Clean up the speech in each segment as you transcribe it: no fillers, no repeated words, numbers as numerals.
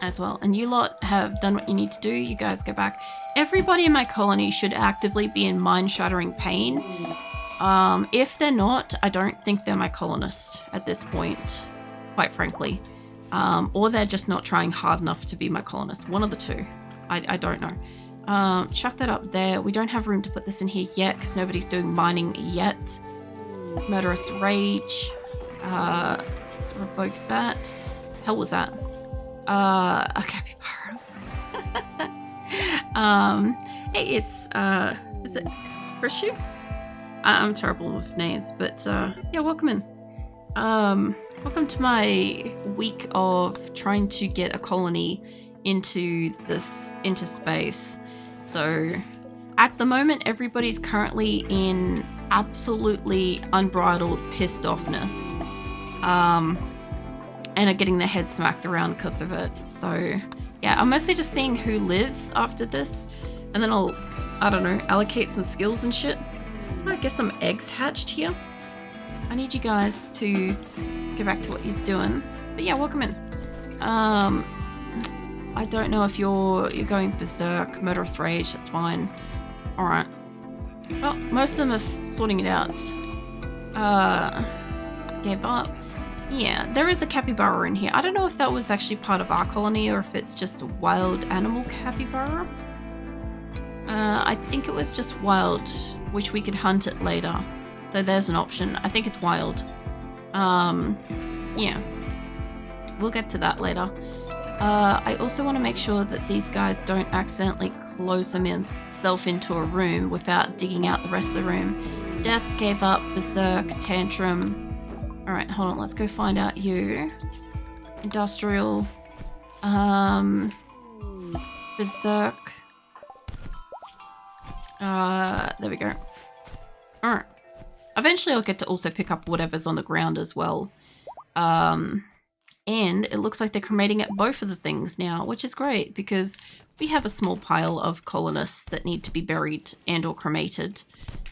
as well. And you lot have done what you need to do. You guys go back. Everybody in my colony should actively be in mind-shattering pain. If they're not, I don't think they're my colonist at this point, quite frankly. Or they're just not trying hard enough to be my colonist. One of the two. I don't know. Chuck that up there. We don't have room to put this in here yet because nobody's doing mining yet. Murderous Rage. Let's revoke that. Hell was that? A capybara. Hey, it's is it Krishu? I'm terrible with names, but yeah, welcome in. Welcome to my week of trying to get a colony into space. So at the moment, everybody's currently in absolutely unbridled pissed offness. And are getting their head smacked around because of it. So yeah, I'm mostly just seeing who lives after this, and then I'll, I don't know, allocate some skills and shit. So I get some eggs hatched here. I need you guys to go back to what you're doing. But yeah, welcome in. I don't know if you're going berserk, murderous rage, that's fine. Alright. Well, most of them are sorting it out. Gave up. Yeah, there is a capybara in here. I don't know if that was actually part of our colony or if it's just a wild animal capybara. I think it was just wild, which we could hunt it later. So there's an option. I think it's wild. Yeah. We'll get to that later. I also want to make sure that these guys don't accidentally close themselves into a room without digging out the rest of the room. Death, gave up, berserk, tantrum. Alright, hold on, let's go find out you. Industrial. Berserk. There we go. Alright. Eventually I'll get to also pick up whatever's on the ground as well. And it looks like they're cremating at both of the things now, which is great because we have a small pile of colonists that need to be buried and or cremated.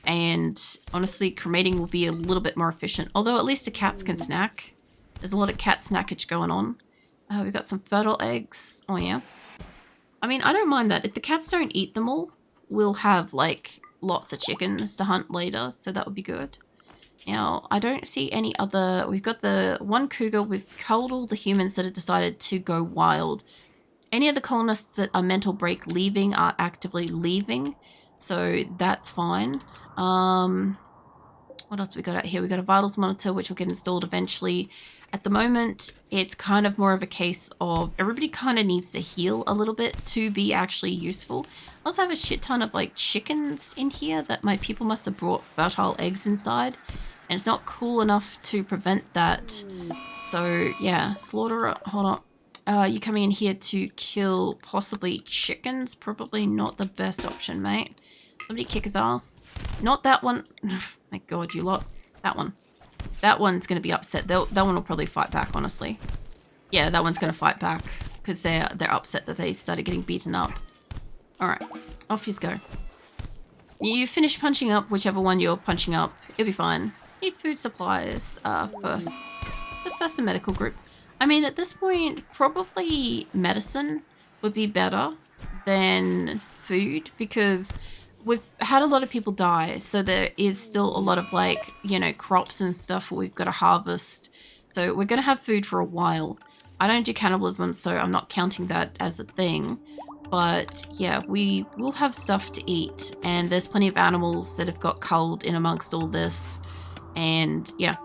And honestly, cremating will be a little bit more efficient. Although at least the cats can snack. There's a lot of cat snackage going on. We've got some fertile eggs. Oh yeah. I mean, I don't mind that. If the cats don't eat them all, we'll have like lots of chickens to hunt later. So that would be good. Now, I don't see any other... We've got the one cougar. We've culled all the humans that have decided to go wild. Any of the colonists that are mental break leaving are actively leaving. So that's fine. What else we got out here? We got a vitals monitor, which will get installed eventually. At the moment, it's kind of more of a case of everybody kind of needs to heal a little bit to be actually useful. I also have a shit ton of like chickens in here that my people must have brought fertile eggs inside. And it's not cool enough to prevent that. So yeah, slaughter, hold on. You coming in here to kill possibly chickens? Probably not the best option, mate. Somebody kick his ass. Not that one. My god, you lot. That one. That one's going to be upset. That one will probably fight back, honestly. Yeah, that one's going to fight back because they're upset that they started getting beaten up. Alright, off you go. You finish punching up whichever one you're punching up. It'll be fine. Need food supplies first. The first medical group. I mean, at this point, probably medicine would be better than food because we've had a lot of people die. So there is still a lot of like, you know, crops and stuff we've got to harvest. So we're going to have food for a while. I don't do cannibalism, so I'm not counting that as a thing. But yeah, we will have stuff to eat. And there's plenty of animals that have got culled in amongst all this. And yeah.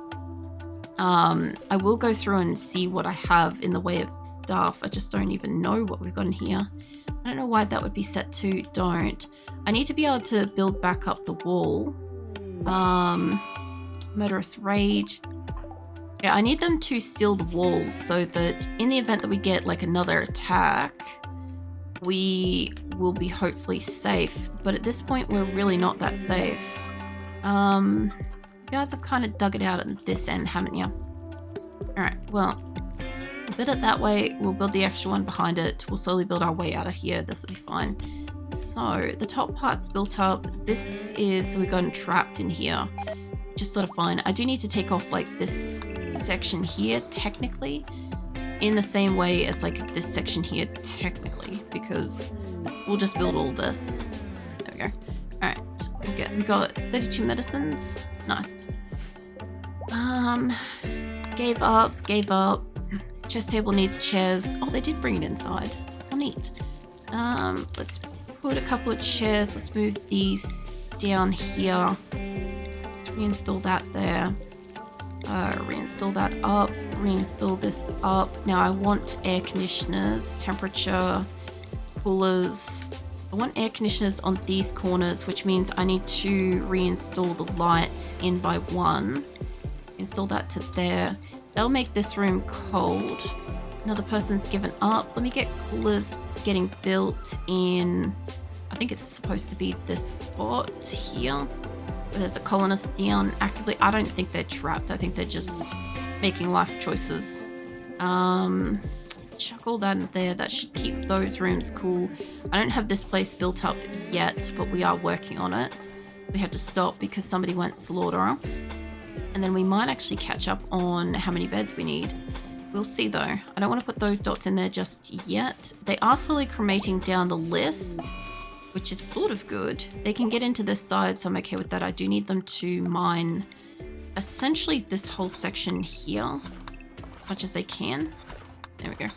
I will go through and see what I have in the way of stuff. I just don't even know what we've got in here. I don't know why that would be set to don't. I need to be able to build back up the wall. Murderous Rage. Yeah, I need them to seal the walls so that in the event that we get like another attack, we will be hopefully safe. But at this point, we're really not that safe. You guys have kind of dug it out at this end, haven't you? Alright, well, we'll build it that way. We'll build the extra one behind it. We'll slowly build our way out of here. This will be fine. So, the top part's built up. This is, we've gotten trapped in here. Just sort of fine. I do need to take off, like, this section here, technically. in the same way as like this section here, technically, because we'll just build all this. There we go. All right, we got 32 medicines. Nice. Gave up. Chess table needs chairs. Oh, they did bring it inside. Oh, neat. Let's put a couple of chairs. Let's move these down here. Let's reinstall that there. Reinstall that up. Reinstall this up. Now I want air conditioners, temperature, coolers. I want air conditioners on these corners, which means I need to reinstall the lights in by one. Install that to there. That'll make this room cold. Another person's given up. Let me get coolers getting built in. I think it's supposed to be this spot here. There's a colonist down actively. I don't think they're trapped. I think they're just making life choices. Chuck all that in there. That should keep those rooms cool. I don't have this place built up yet, but we are working on it. We had to stop because somebody went slaughter. And then we might actually catch up on how many beds we need. We'll see though. I don't want to put those dots in there just yet. They are slowly cremating down the list, which is sort of good. They can get into this side, so I'm okay with that. I do need them to mine essentially this whole section here, as much as they can. There we go.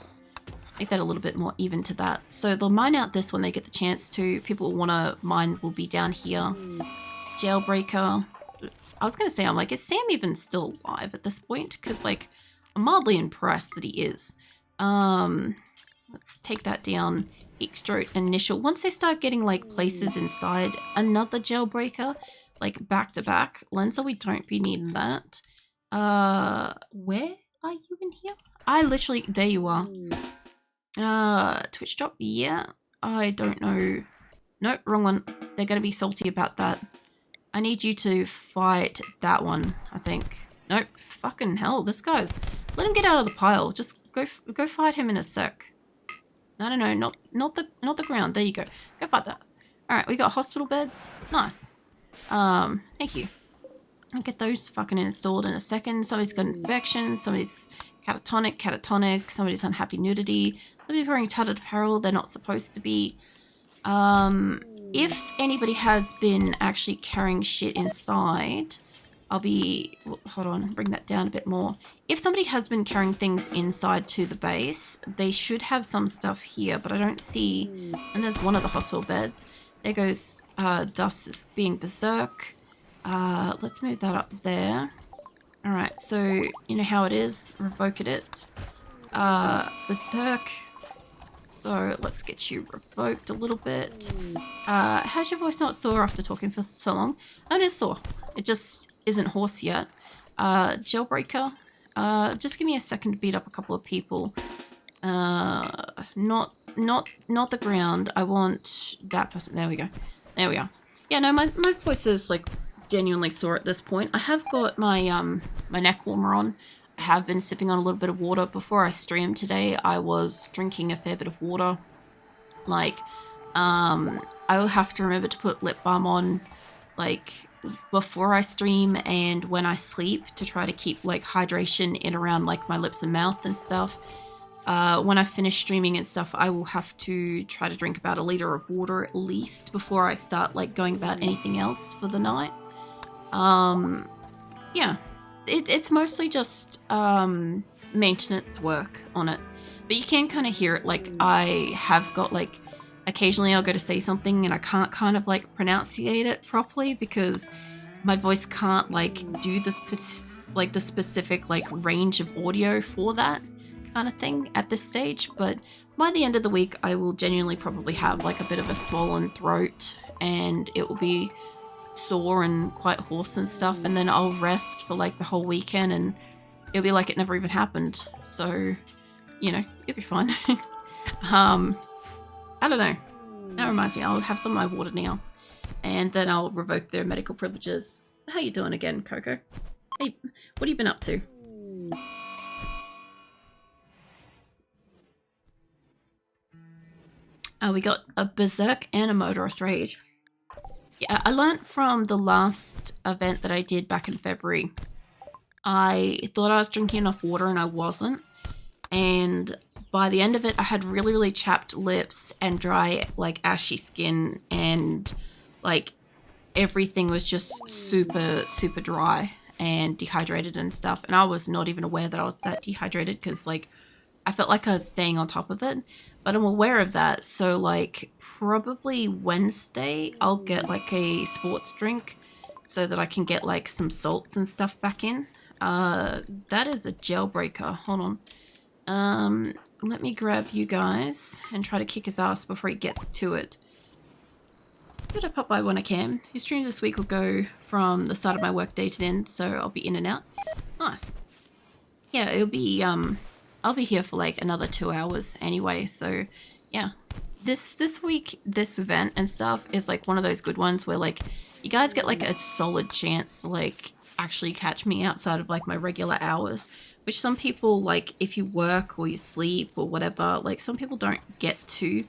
Make that a little bit more even to that. So they'll mine out this when they get the chance to. People who want to mine will be down here. Jailbreaker. I was going to say, I'm like, is Sam even still alive at this point? Because, like, I'm mildly impressed that he is. Let's take that down. Extra initial. Once they start getting, like, places inside, another jailbreaker, like, back to back. Lenza, we don't be needing that. Where are you in here? I literally, there you are. Twitch drop, yeah. I don't know. Nope, wrong one. They're going to be salty about that. I need you to fight that one, I think. Nope. Fucking hell, this guy's... Let him get out of the pile. Just go fight him in a sec. No, not the ground. There you go. Go fight that. Alright, we got hospital beds. Nice. Thank you. I'll get those fucking installed in a second. Somebody's got infection. Somebody's catatonic. Somebody's unhappy nudity. Somebody's wearing tattered apparel. They're not supposed to be. If anybody has been actually carrying shit inside, I'll be... Hold on, bring that down a bit more. If somebody has been carrying things inside to the base, they should have some stuff here, but I don't see... And there's one of the hospital beds. There goes Dust is being berserk. Let's move that up there. Alright, so you know how it is. Revoke it. Berserk. So let's get you revoked a little bit. How's your voice not sore after talking for so long? No, it is sore. It just isn't hoarse yet. Jailbreaker. Just give me a second to beat up a couple of people. Not the ground. I want that person. There we go. There we are. Yeah, no, my voice is like genuinely sore at this point. I have got my my neck warmer on. I have been sipping on a little bit of water. Before I streamed today, I was drinking a fair bit of water. Like, I will have to remember to put lip balm on, like, before I stream and when I sleep to try to keep, like, hydration in around, like, my lips and mouth and stuff. When I finish streaming and stuff, I will have to try to drink about 1 liter of water at least before I start, like, going about anything else for the night. Yeah. It's mostly just maintenance work on it. But you can kind of hear it. Like, I have got, like, occasionally I'll go to say something and I can't kind of, like, pronunciate it properly because my voice can't, like, do the specific, like, range of audio for that kind of thing at this stage. But by the end of the week, I will genuinely probably have, like, a bit of a swollen throat and it will be sore and quite hoarse and stuff, and then I'll rest for like the whole weekend and it'll be like it never even happened. So, you know, it'll be fine. I don't know. That reminds me, I'll have some of my water now and then I'll revoke their medical privileges. How you doing again, Coco? Hey, what have you been up to? We got a berserk and a motorist rage. Yeah, I learnt from the last event that I did back in February. I thought I was drinking enough water and I wasn't. And by the end of it, I had really, really chapped lips and dry, like, ashy skin, and like everything was just super, super dry and dehydrated and stuff. And I was not even aware that I was that dehydrated because, like, I felt like I was staying on top of it, but I'm aware of that. So, like, probably Wednesday, I'll get like a sports drink so that I can get like some salts and stuff back in. That is a jailbreaker. Hold on. Let me grab you guys and try to kick his ass before he gets to it. Gotta pop by when I can. Your stream this week will go from the start of my work day to the end, so I'll be in and out. Nice. Yeah, it'll be, I'll be here for like another 2 hours anyway, so yeah. This week, this event and stuff is like one of those good ones where like you guys get like a solid chance to like actually catch me outside of like my regular hours, which some people, like if you work or you sleep or whatever, like some people don't get to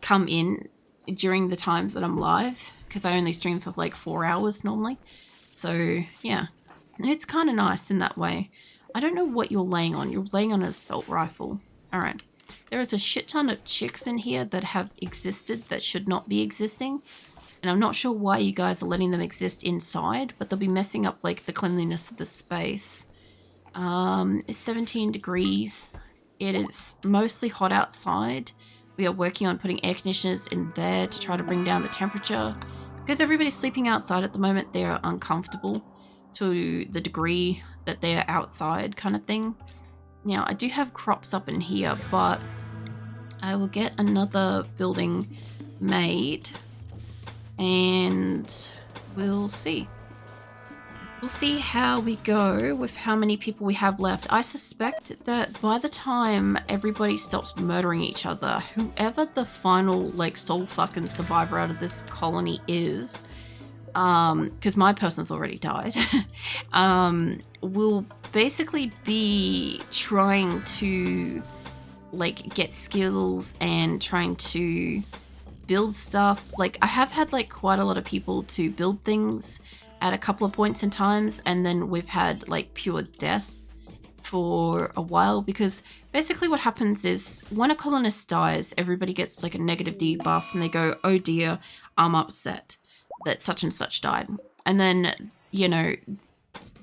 come in during the times that I'm live because I only stream for like 4 hours normally. So yeah, it's kind of nice in that way. I don't know what you're laying on. You're laying on an assault rifle. All right. There is a shit ton of chicks in here that have existed that should not be existing. And I'm not sure why you guys are letting them exist inside, but they'll be messing up like the cleanliness of the space. It's 17 degrees. It is mostly hot outside. We are working on putting air conditioners in there to try to bring down the temperature. Because everybody's sleeping outside at the moment, they are uncomfortable to the degree that they're outside kind of thing. Now, I do have crops up in here, but I will get another building made and we'll see. We'll see how we go with how many people we have left. I suspect that by the time everybody stops murdering each other, whoever the final like sole fucking survivor out of this colony is, because my person's already died, will basically be trying to like get skills and trying to build stuff. Like I have had like quite a lot of people to build things at a couple of points in times, and then we've had like pure death for a while, because basically what happens is when a colonist dies, everybody gets like a negative debuff and they go, oh dear, I'm upset that such and such died. And then, you know,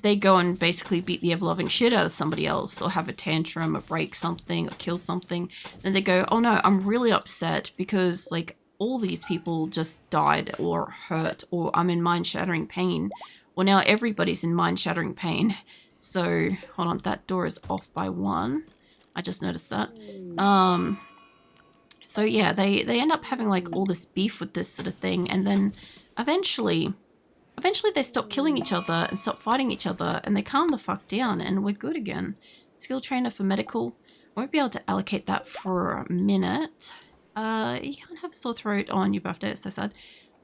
they go and basically beat the ever-loving shit out of somebody else or have a tantrum or break something or kill something. Then they go, oh no, I'm really upset because like all these people just died or hurt, or I'm in mind-shattering pain. Well, now everybody's in mind-shattering pain. So, hold on, that door is off by 1. I just noticed that. So yeah, they end up having like all this beef with this sort of thing, and then eventually they stop killing each other and stop fighting each other, and they calm the fuck down, and we're good again. Skill trainer for medical. I won't be able to allocate that for a minute. You can't have a sore throat on your birthday, it's so sad.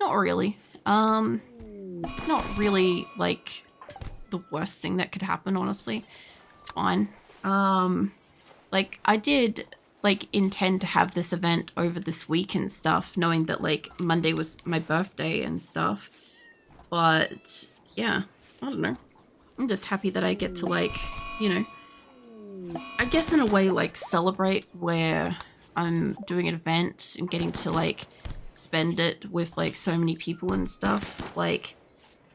Not really. It's not really like the worst thing that could happen, honestly. It's fine. Like I did like intend to have this event over this week and stuff, knowing that like Monday was my birthday and stuff. But yeah, I don't know. I'm just happy that I get to like, you know, I guess in a way like celebrate where I'm doing an event and getting to like spend it with like so many people and stuff. Like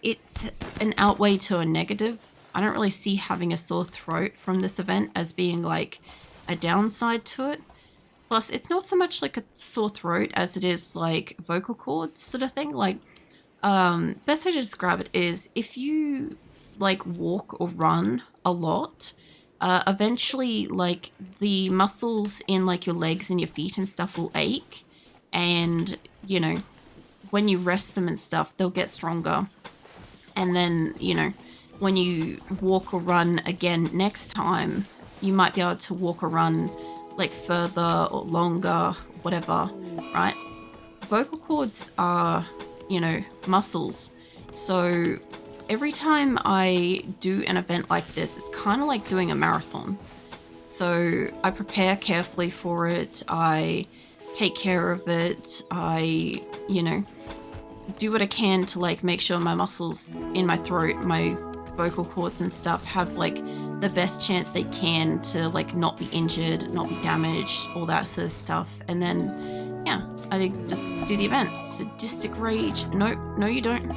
it's an outweigh to a negative. I don't really see having a sore throat from this event as being like a downside to it. Plus, it's not so much like a sore throat as it is like vocal cords sort of thing. Like, best way to describe it is if you like walk or run a lot, eventually like the muscles in like your legs and your feet and stuff will ache, and you know, when you rest them and stuff, they'll get stronger. And then, you know, when you walk or run again next time, you might be able to walk or run like further or longer, whatever, right? Vocal cords are, you know, muscles. So every time I do an event like this, it's kind of like doing a marathon. So I prepare carefully for it. I take care of it. I, you know, do what I can to like make sure my muscles in my throat, my vocal cords and stuff have like the best chance they can to like not be injured, not be damaged, all that sort of stuff. And then yeah, I just do the event. Sadistic rage. Nope, no you don't.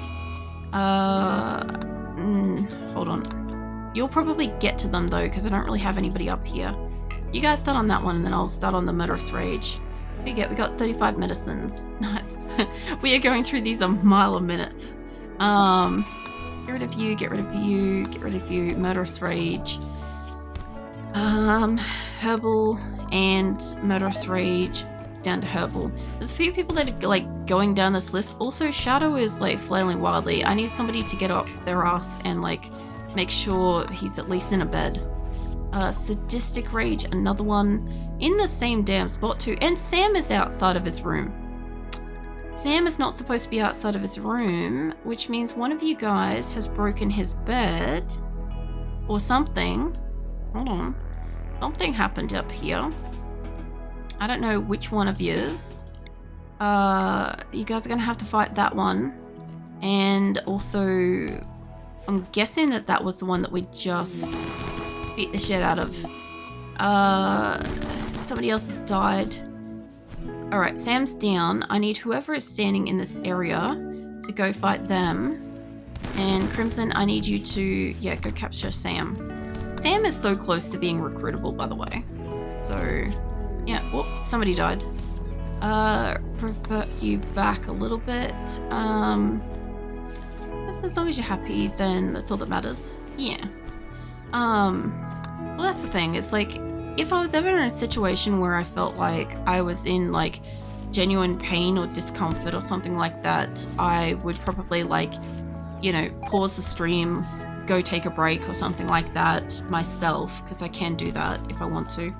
Hold on. You'll probably get to them though, because I don't really have anybody up here. You guys start on that one and then I'll start on the murderous rage. We got 35 medicines. Nice. We are going through these a mile a minute. Get rid of you, get rid of you, get rid of you. Murderous rage. Herbal and murderous rage down to herbal. There's a few people that are like going down this list. Also, Shadow is like flailing wildly. I need somebody to get off their ass and like make sure he's at least in a bed. Sadistic rage, another one in the same damn spot too. And Sam is outside of his room. Sam is not supposed to be outside of his room, which means one of you guys has broken his bed or something. Hold on. Something happened up here. I don't know which one of yous. You guys are gonna have to fight that one. And also, I'm guessing that that was the one that we just beat the shit out of. Somebody else has died. Alright, Sam's down. I need whoever is standing in this area to go fight them. And Crimson, I need you to, yeah, go capture Sam. Sam is so close to being recruitable, by the way. So, yeah, whoop, somebody died. Revert you back a little bit. As long as you're happy, then that's all that matters. Yeah. Well, that's the thing. It's like, if I was ever in a situation where I felt like I was in like genuine pain or discomfort or something like that, I would probably like, you know, pause the stream, go take a break or something like that myself, because I can do that if I want to.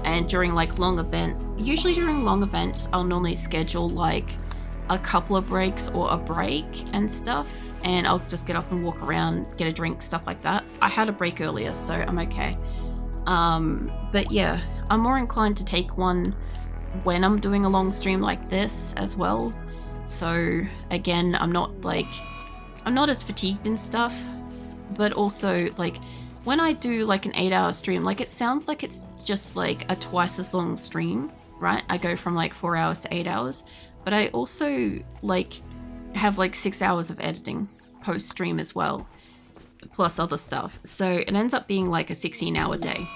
And during like long events, usually during long events, I'll normally schedule like a couple of breaks or a break and stuff, and I'll just get up and walk around, get a drink, stuff like that. I had a break earlier, so I'm okay. But yeah, I'm more inclined to take one when I'm doing a long stream like this as well. So again, I'm not as fatigued and stuff, but also like when I do like an 8-hour stream, like it sounds like it's just like a twice as long stream, right? I go from like 4 hours to 8 hours, but I also like have like 6 hours of editing post stream as well, plus other stuff. So it ends up being like a 16-hour day.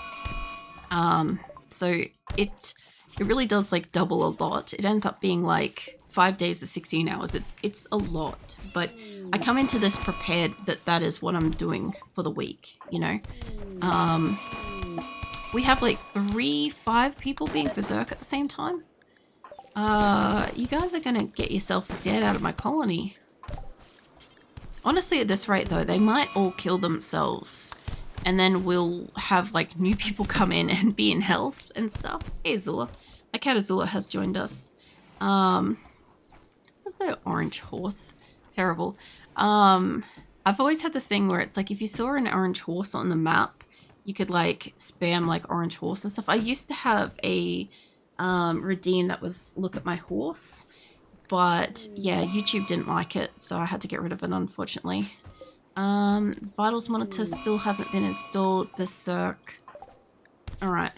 So it really does like double a lot. It ends up being like 5 days of 16 hours. It's a lot, but I come into this prepared that that is what I'm doing for the week, you know. We have like 5 people being berserk at the same time. You guys are gonna get yourself dead out of my colony. Honestly, at this rate though, they might all kill themselves, and then we'll have like new people come in and be in health and stuff. Hey Azula. My cat Azula has joined us. What's that orange horse? Terrible. I've always had this thing where it's like if you saw an orange horse on the map, you could like spam like orange horse and stuff. I used to have a redeem that was look at my horse, but yeah, YouTube didn't like it, so I had to get rid of it, unfortunately. Vitals monitor still hasn't been installed. Berserk. Alright.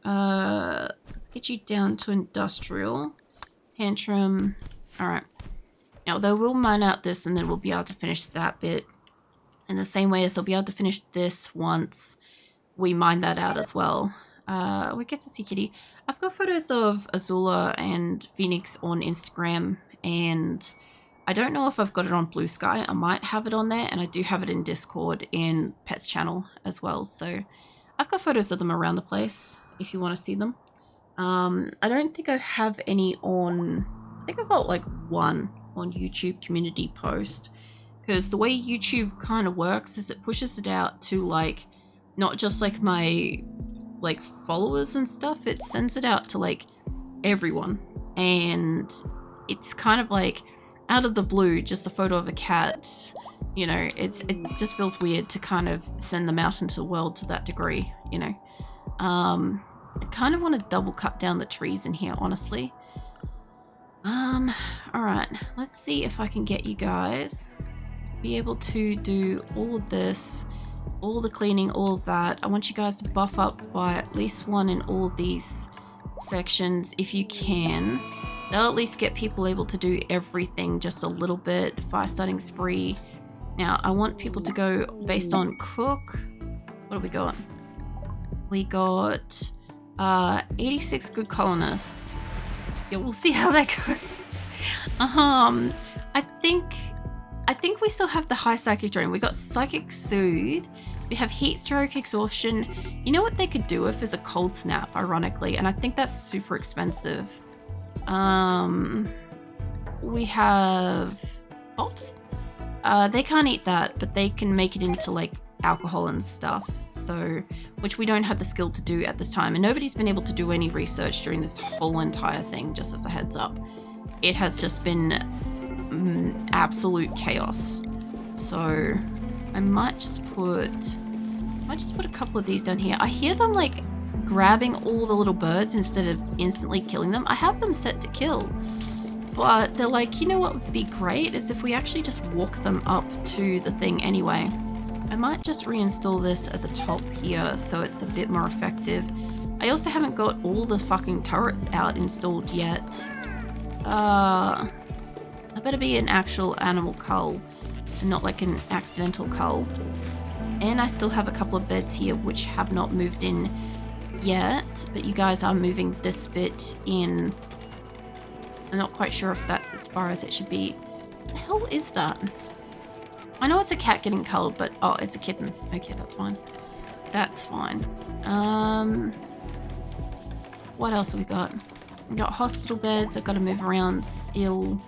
Let's get you down to industrial. Tantrum. Alright. Now, they will mine out this and then we'll be able to finish that bit. In the same way as they'll be able to finish this once we mine that out as well. We get to see Kitty. I've got photos of Azula and Phoenix on Instagram, and I don't know if I've got it on Blue Sky. I might have it on there, and I do have it in Discord in Pet's channel as well. So I've got photos of them around the place if you want to see them. I don't think I have any on... I think I've got like one on YouTube community post, because the way YouTube kind of works is it pushes it out to like not just like my like followers and stuff, it sends it out to like everyone, and it's kind of like out of the blue, just a photo of a cat, you know. It just feels weird to kind of send them out into the world to that degree, you know. I kind of want to double cut down the trees in here, honestly. Alright, let's see if I can get you guys be able to do all of this all the cleaning, all of that. I want you guys to buff up by at least 1 in all these sections if you can. That'll at least get people able to do everything just a little bit. Fire starting spree. Now, I want people to go based on cook. What do we got? We got 86 good colonists. Yeah, we'll see how that goes. I think we still have the high psychic drain. We got psychic soothe. We have heat stroke, exhaustion. You know what they could do with is a cold snap, ironically, and I think that's super expensive. We have hops. They can't eat that, but they can make it into like alcohol and stuff, so which we don't have the skill to do at this time, and nobody's been able to do any research during this whole entire thing, just as a heads up. It has just been absolute chaos. So I might just put a couple of these down here. I hear them like grabbing all the little birds instead of instantly killing them. I have them set to kill, but they're like, you know what would be great is if we actually just walk them up to the thing anyway. I might just reinstall this at the top here so it's a bit more effective. I also haven't got all the fucking turrets out installed yet. I better be an actual animal cull and not like an accidental cull. And I still have a couple of beds here which have not moved in yet, but you guys are moving this bit in. I'm not quite sure if that's as far as it should be. What the hell is that? I know it's a cat getting culled, but oh, it's a kitten. Okay, that's fine. That's fine. What else have we got? We got hospital beds. I've got to move around still.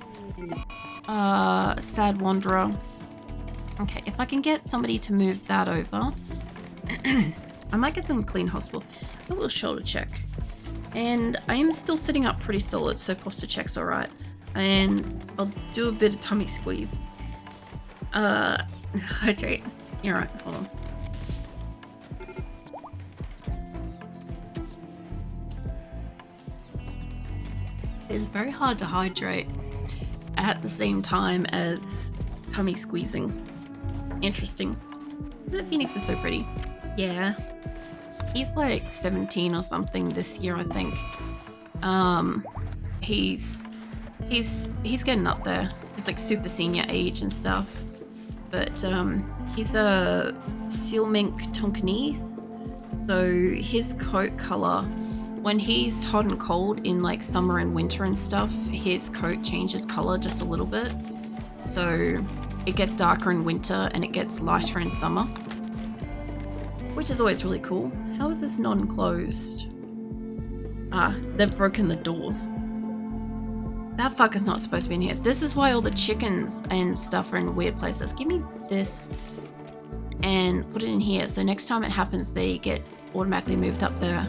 Sad wanderer. Okay, if I can get somebody to move that over, I might get them to clean hospital. A little shoulder check. And I am still sitting up pretty solid, so posture check's alright. And I'll do a bit of tummy squeeze. Hydrate. You're right, hold on. It's very hard to hydrate at the same time as tummy squeezing. Interesting. The Phoenix is so pretty. Yeah. He's like 17 or something this year, I think. He's getting up there. He's like super senior age and stuff. But he's a seal mink Tonkinese. So his coat color, when he's hot and cold in like summer and winter and stuff, his coat changes color just a little bit. So it gets darker in winter and it gets lighter in summer, which is always really cool. How is this not enclosed? Ah, they've broken the doors. That fucker's not supposed to be in here. This is why all the chickens and stuff are in weird places. Give me this and put it in here. So next time it happens, they get automatically moved up there.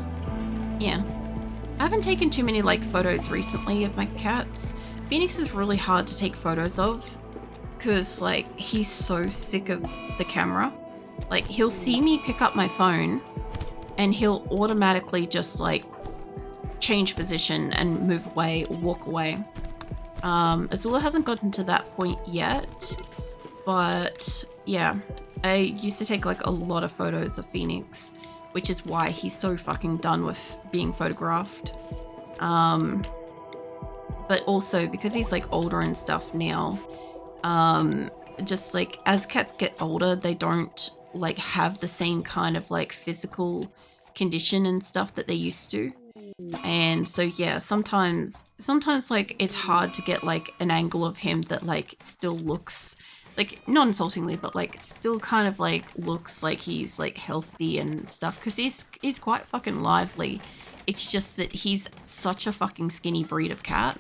Yeah. I haven't taken too many like photos recently of my cats. Phoenix is really hard to take photos of because like he's so sick of the camera. Like he'll see me pick up my phone and he'll automatically just like change position and move away or walk away. Azula hasn't gotten to that point yet, but yeah, I used to take like a lot of photos of Phoenix, which is why he's so fucking done with being photographed. But also because he's like older and stuff now, just like as cats get older, they don't like have the same kind of like physical condition and stuff that they used to. And so yeah, sometimes like it's hard to get like an angle of him that like still looks like, not insultingly, but like still kind of like looks like he's like healthy and stuff, because he's quite fucking lively. It's just that he's such a fucking skinny breed of cat.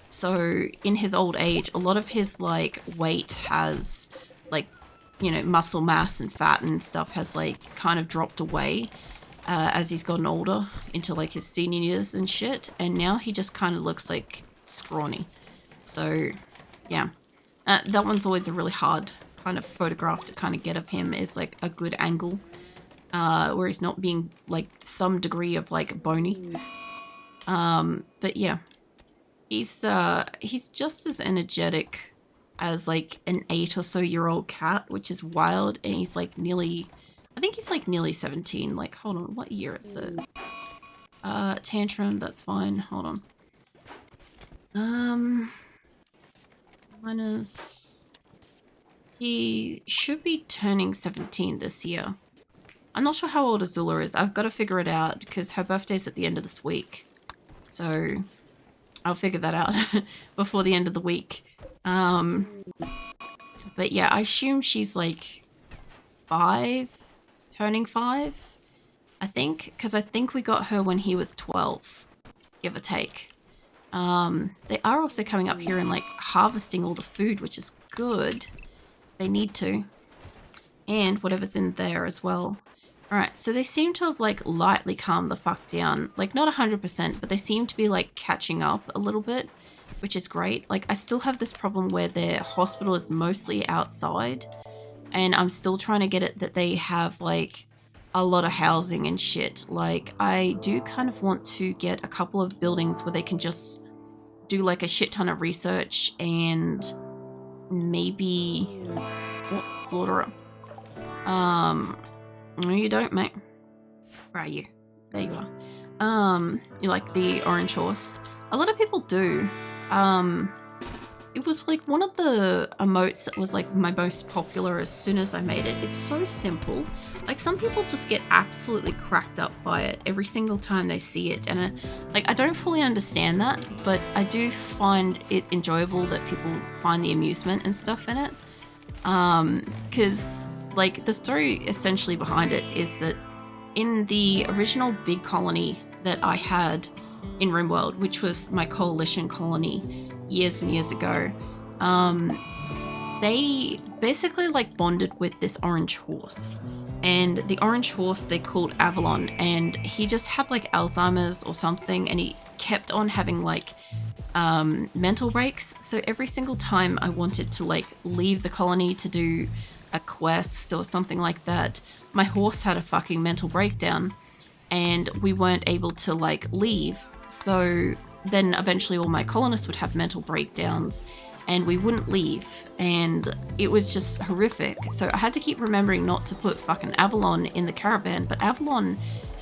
So in his old age, a lot of his like weight has like, you know, muscle mass and fat and stuff has like kind of dropped away as he's gotten older into like his senior years and shit. And now he just kind of looks like scrawny. So yeah, that one's always a really hard kind of photograph to kind of get of him, is like a good angle where he's not being like some degree of like bony. But yeah, he's just as energetic as like an 8 or so year old cat, which is wild. And he's like nearly I think he's like nearly 17. Like, hold on, what year is it? Tantrum, that's fine. Hold on. Minus... He should be turning 17 this year. I'm not sure how old Azula is. I've got to figure it out because her birthday's at the end of this week. So I'll figure that out before the end of the week. But yeah, I assume she's like 5, turning 5, I think. Because I think we got her when he was 12, give or take. They are also coming up here and like harvesting all the food, which is good. They need to. And whatever's in there as well. Alright, so they seem to have like lightly calmed the fuck down. Like not 100%, but they seem to be like catching up a little bit, which is great. Like I still have this problem where their hospital is mostly outside. And I'm still trying to get it that they have like a lot of housing and shit. Like I do kind of want to get a couple of buildings where they can just do like a shit ton of research and maybe slaughter. No, you don't, mate. Where are you? There you are. You like the orange horse? A lot of people do. It was like one of the emotes that was like my most popular as soon as I made it. It's so simple. Like some people just get absolutely cracked up by it every single time they see it. And like I don't fully understand that, but I do find it enjoyable that people find the amusement and stuff in it. Because like the story essentially behind it is that in the original big colony that I had in RimWorld, which was my coalition colony years and years ago, they basically like bonded with this orange horse. And the orange horse they called Avalon, and he just had like Alzheimer's or something, and he kept on having like mental breaks. So every single time I wanted to like leave the colony to do a quest or something like that, my horse had a fucking mental breakdown and we weren't able to like leave. So then eventually all my colonists would have mental breakdowns and we wouldn't leave, and it was just horrific. So I had to keep remembering not to put fucking Avalon in the caravan, but Avalon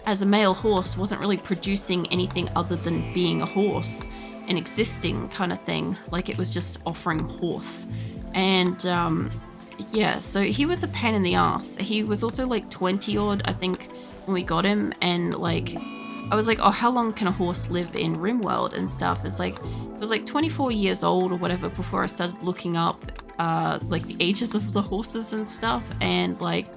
as a male horse wasn't really producing anything other than being a horse and existing kind of thing. Like it was just offering horse. And yeah, so he was a pain in the ass. He was also like 20 odd, I think, when we got him. And like, I was like, oh, how long can a horse live in RimWorld and stuff? It's like, it was like 24 years old or whatever before I started looking up like the ages of the horses and stuff. And like,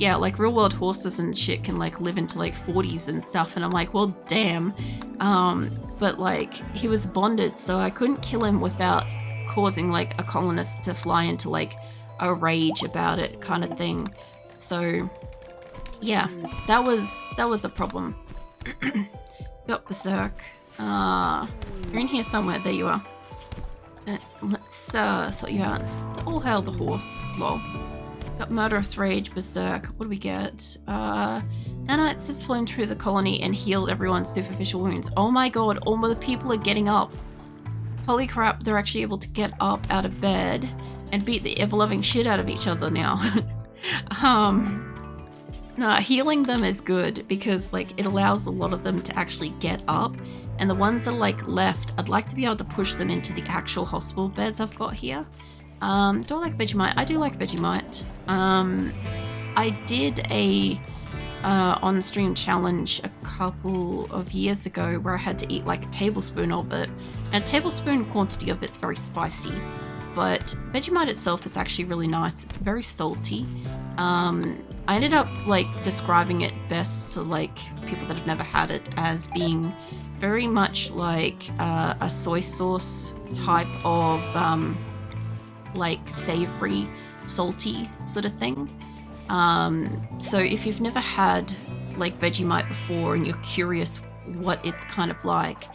yeah, like real world horses and shit can like live into like 40s and stuff. And I'm like, well, damn. But like, he was bonded, so I couldn't kill him without causing like a colonist to fly into like a rage about it kind of thing. So yeah, that was a problem. Got Berserk. You're in here somewhere. There you are. Let's sort you out. So all hail the horse. Lol. Got Murderous Rage, Berserk. What do we get? Nanites has flown through the colony and healed everyone's superficial wounds. Oh my god, all the people are getting up. Holy crap, they're actually able to get up out of bed and beat the ever-loving shit out of each other now. No, healing them is good because like it allows a lot of them to actually get up, and the ones that are like left, I'd like to be able to push them into the actual hospital beds I've got here. Do I like Vegemite? I do like Vegemite. I did a on-stream challenge a couple of years ago where I had to eat like a tablespoon of it, and a tablespoon quantity of it's very spicy. But Vegemite itself is actually really nice. It's very salty. I ended up like describing it best to like people that have never had it as being very much like a soy sauce type of like savory, salty sort of thing. So if you've never had like Vegemite before and you're curious what it's kind of like,